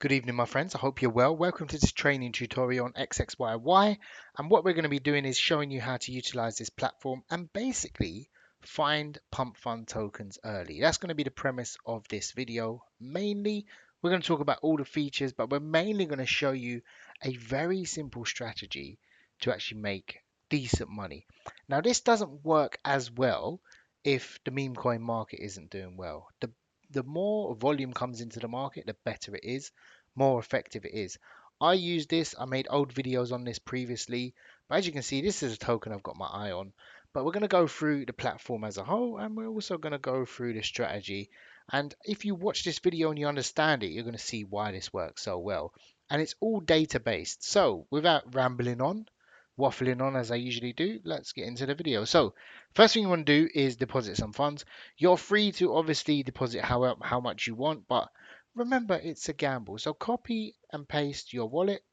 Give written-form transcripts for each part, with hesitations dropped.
Good evening, my friends. I hope you're well. Welcome to this training tutorial on XXYY. And what we're going to be doing is showing you how to utilize this platform and basically find pump fund tokens early. That's going to be the premise of this video. Mainly, we're going to talk about all the features, but we're mainly going to show you a very simple strategy to actually make decent money. Now, this doesn't work as well if the meme coin market isn't doing well. The more volume comes into the market, the better it is, more effective it is. I use this, I made old videos on this previously, but as you can see, this is a token I've got my eye on. But we're going to go through the platform as a whole, and we're also going to go through the strategy. And if you watch this video and you understand it, you're going to see why this works so well. And it's all data based. So without rambling on, waffling on as I usually do, let's get into the video. So first thing you want to do is deposit some funds. You're free to obviously deposit how much you want, but remember it's a gamble. So copy and paste your wallet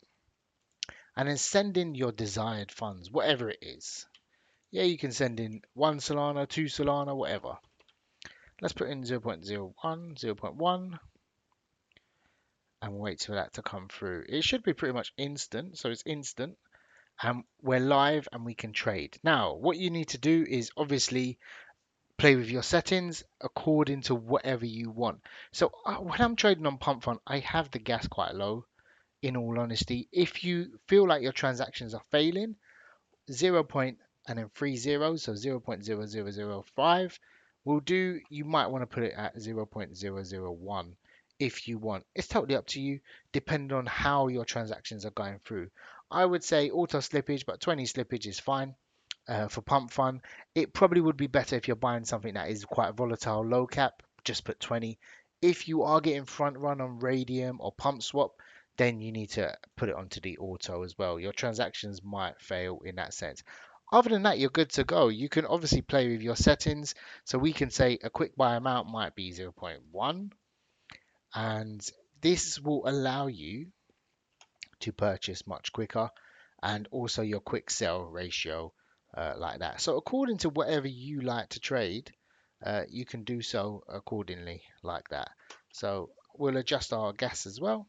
and then send in your desired funds, whatever it is. Yeah, you can send in 1 Solana, 2 Solana, whatever. Let's put in 0.01, 0.1, and wait for that to come through. It should be pretty much instant, so it's instant. And we're live and we can trade. Now, what you need to do is obviously play with your settings according to whatever you want. So when I'm trading on Pump Fund, I have the gas quite low. In all honesty, if you feel like your transactions are failing, 0. And then 3 zeros, so 0.0005 will do. You might want to put it at 0.001 if you want. It's totally up to you, depending on how your transactions are going through. I would say auto slippage, but 20 slippage is fine. For pump fund, it probably would be better if you're buying something that is quite volatile, low cap, just put 20. If you are getting front run on Radium or Pump Swap, then you need to put it onto the auto as well. Your transactions might fail in that sense. Other than that, you're good to go. You can obviously play with your settings. So we can say a quick buy amount might be 0.1, and this will allow you to purchase much quicker, and also your quick sell ratio like that. So according to whatever you like to trade, you can do so accordingly like that. So we'll adjust our gas as well.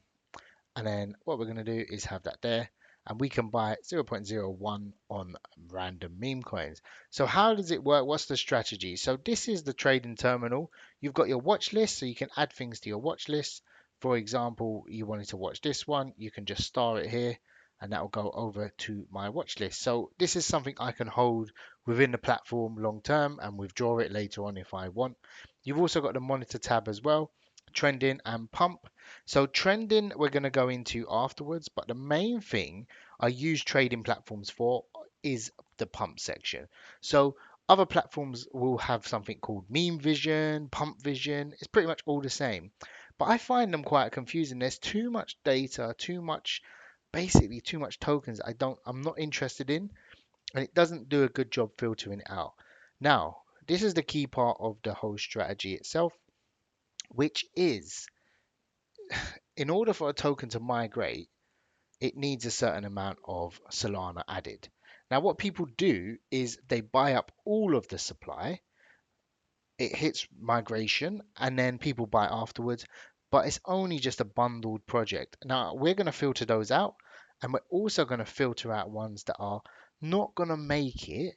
And then what we're going to do is have that there. And we can buy 0.01 on random meme coins. So how does it work? What's the strategy? So this is the trading terminal. You've got your watch list, so you can add things to your watch list. For example, you wanted to watch this one, you can just star it here and that will go over to my watch list. So this is something I can hold within the platform long term and withdraw it later on if I want. You've also got the monitor tab as well, trending and pump. So trending we're going to go into afterwards, but the main thing I use trading platforms for is the pump section. So other platforms will have something called meme vision, pump vision. It's pretty much all the same, but I find them quite confusing. There's too much data, basically too much tokens I'm not interested in, and it doesn't do a good job filtering it out. Now, this is the key part of the whole strategy itself, which is in order for a token to migrate, it needs a certain amount of Solana added. Now, what people do is they buy up all of the supply, it hits migration, and then people buy afterwards, but it's only just a bundled project. Now, we're going to filter those out, and we're also going to filter out ones that are not going to make it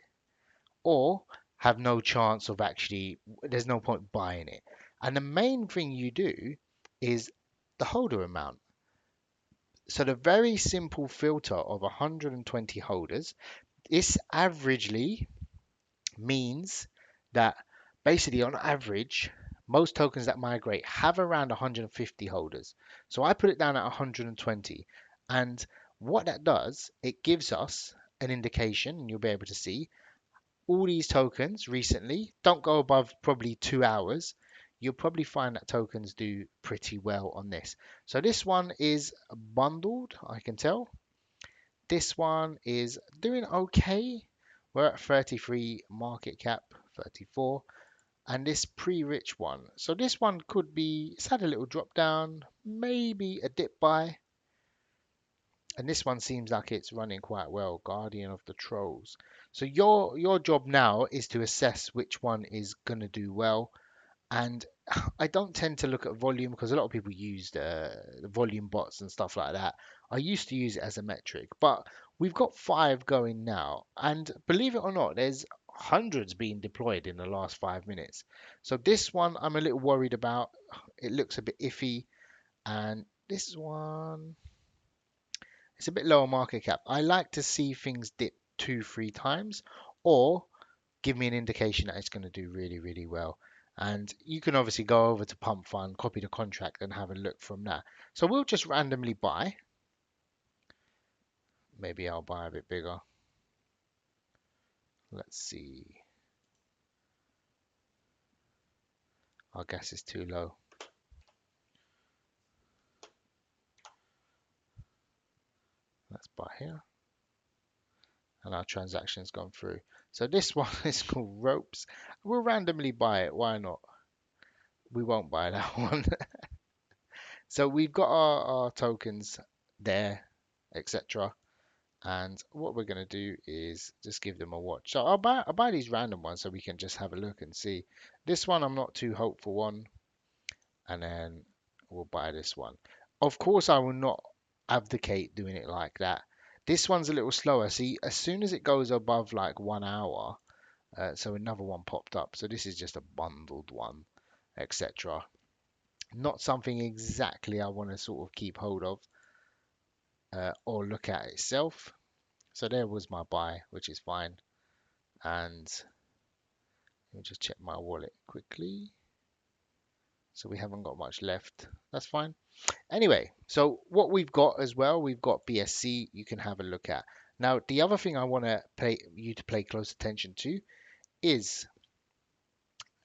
or have no chance of actually, there's no point buying it. And the main thing you do is the holder amount. So the very simple filter of 120 holders, this averagely means that basically on average, most tokens that migrate have around 150 holders. So I put it down at 120. And what that does, it gives us an indication, and you'll be able to see all these tokens recently don't go above probably 2 hours. You'll probably find that tokens do pretty well on this. So this one is bundled, I can tell. This one is doing okay. We're at 33 market cap, 34. And this pre-rich one. So this one could be, it's had a little drop down, maybe a dip buy. And this one seems like it's running quite well, Guardian of the Trolls. So your job now is to assess which one is going to do well And I don't tend to look at volume because a lot of people use the volume bots and stuff like that. I used to use it as a metric, but we've got 5 going now, and believe it or not, there's hundreds being deployed in the last 5 minutes. So this one I'm a little worried about. It looks a bit iffy, and this one it's a bit lower market cap. I like to see things dip 2, 3 times, or give me an indication that it's going to do really, really well. And you can obviously go over to Pump Fund, copy the contract, and have a look from that. So we'll just randomly buy. Maybe I'll buy a bit bigger. Let's see. Our gas is too low. Let's buy here. And our transaction's gone through. So this one is called Ropes. We'll randomly buy it. Why not? We won't buy that one. So we've got our tokens there, etc. And what we're going to do is just give them a watch. So I'll buy these random ones so we can just have a look and see. This one I'm not too hopeful on, and then we'll buy this one. Of course, I will not abdicate doing it like that. This one's a little slower. See, as soon as it goes above like 1 hour, so another one popped up. So this is just a bundled one, etc. Not something exactly I want to sort of keep hold of or look at itself. So there was my buy, which is fine. And let me just check my wallet quickly. So we haven't got much left. That's fine. Anyway, so what we've got as well, we've got BSC you can have a look at. Now, the other thing I want to pay you to pay close attention to is,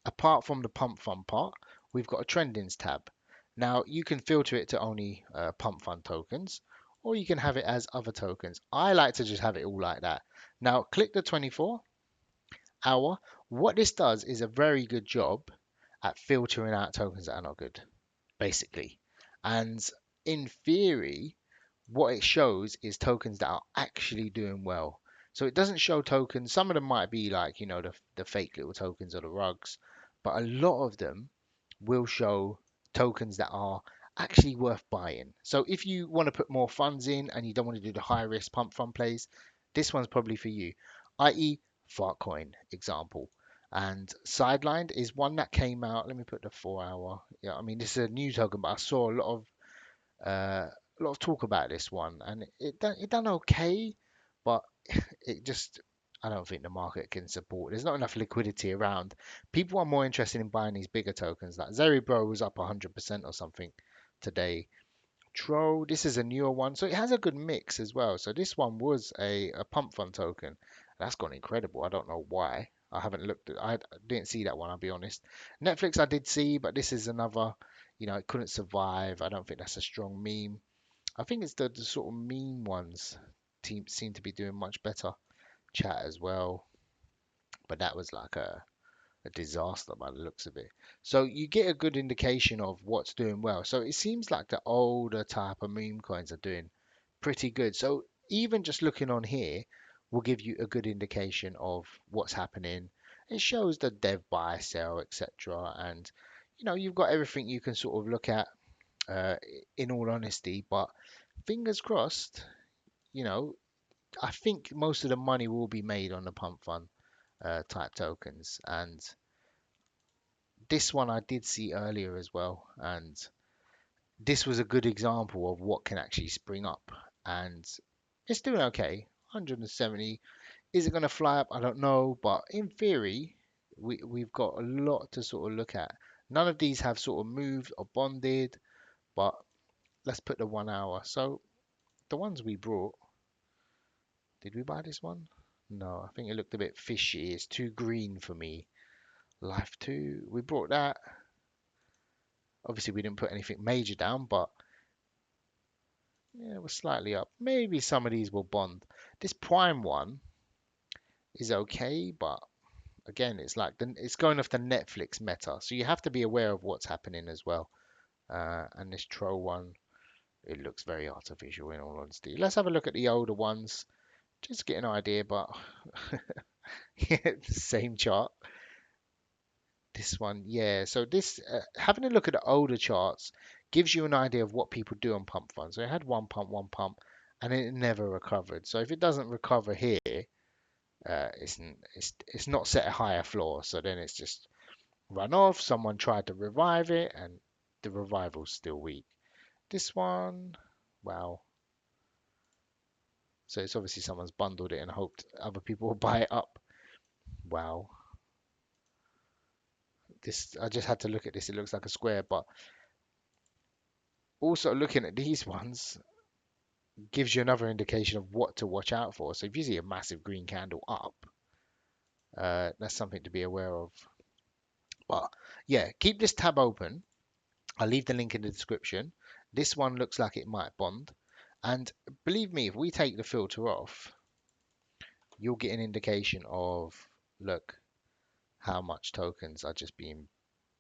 apart from the pump fund part, we've got a trendings tab. Now, you can filter it to only pump fund tokens, or you can have it as other tokens. I like to just have it all like that. Now, click the 24 hour. What this does is a very good job at filtering out tokens that are not good, basically. And in theory, what it shows is tokens that are actually doing well. So it doesn't show tokens. Some of them might be like, the fake little tokens or the rugs, but a lot of them will show tokens that are actually worth buying. So if you want to put more funds in and you don't want to do the high risk pump fund plays, this one's probably for you, i.e. Fartcoin example. And Sidelined is one that came out. Let me put the 4 hour. Yeah, I mean, this is a new token, but I saw a lot of talk about this one, and it done okay, but it just I don't think the market can support. There's not enough liquidity around. People are more interested in buying these bigger tokens. Like Zeribro was up 100% or something today. Tro, this is a newer one, so it has a good mix as well. So this one was a pump fund token. That's gone incredible. I don't know why. I haven't looked at. I didn't see that one. I'll be honest. Netflix I did see, but this is another. It couldn't survive. I don't think that's a strong meme. I think it's the sort of meme ones seem to be doing much better. Chat as well, but that was like a disaster by the looks of it. So you get a good indication of what's doing well. So it seems like the older type of meme coins are doing pretty good. So even just looking on here will give you a good indication of what's happening. It shows the dev buy, sell, etc. And you've got everything you can sort of look at uh, in all honesty. But fingers crossed, you know, I think most of the money will be made on the pump fund type tokens. And this one I did see earlier as well. And this was a good example of what can actually spring up. And it's doing okay. 170. Is it going to fly up? I don't know. But in theory, we've got a lot to sort of look at. None of these have sort of moved or bonded, but let's put the 1 hour. So the ones we brought, did we buy this one? No, I think it looked a bit fishy. It's too green for me. Life 2, we brought that. Obviously, we didn't put anything major down, but yeah, we're slightly up. Maybe some of these will bond. This Prime one is okay, but again, it's going off the Netflix meta, so you have to be aware of what's happening as well. And this Troll one, it looks very artificial in all honesty. Let's have a look at the older ones, just to get an idea, but yeah, the same chart. This one, yeah. So this, having a look at the older charts gives you an idea of what people do on pump funds. So it had one pump, and it never recovered. So if it doesn't recover here, it's not set a higher floor. So then it's just run off. Someone tried to revive it, and the revival's still weak. This one, wow. So it's obviously someone's bundled it and hoped other people will buy it up. Wow. This, I just had to look at this. It looks like a square, but also looking at these ones gives you another indication of what to watch out for. So if you see a massive green candle up, that's something to be aware of. But yeah, keep this tab open. I'll leave the link in the description. This one looks like it might bond. And believe me, if we take the filter off, you'll get an indication of, look, how much tokens are just being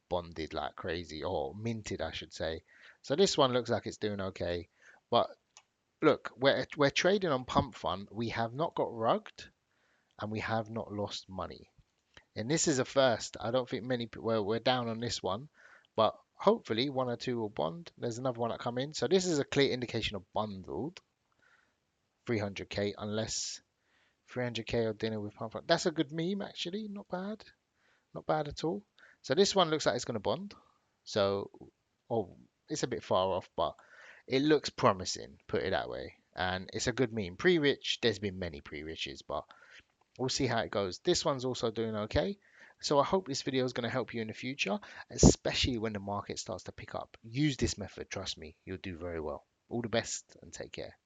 bonded like crazy, or minted, I should say. So this one looks like it's doing okay. But look, we're trading on Pump Fund. We have not got rugged and we have not lost money. And this is a first. I don't think many people, we're down on this one, but hopefully one or two will bond. There's another one that come in. So this is a clear indication of bundled 300k, unless 300k or dinner with Pump Fund. That's a good meme actually. Not bad. Not bad at all. So this one looks like it's going to bond. So, oh, it's a bit far off, but it looks promising, put it that way. And it's a good meme. Pre-rich, there's been many pre-riches, but we'll see how it goes. This one's also doing okay. So I hope this video is going to help you in the future, especially when the market starts to pick up. Use this method, trust me, you'll do very well. All the best and take care.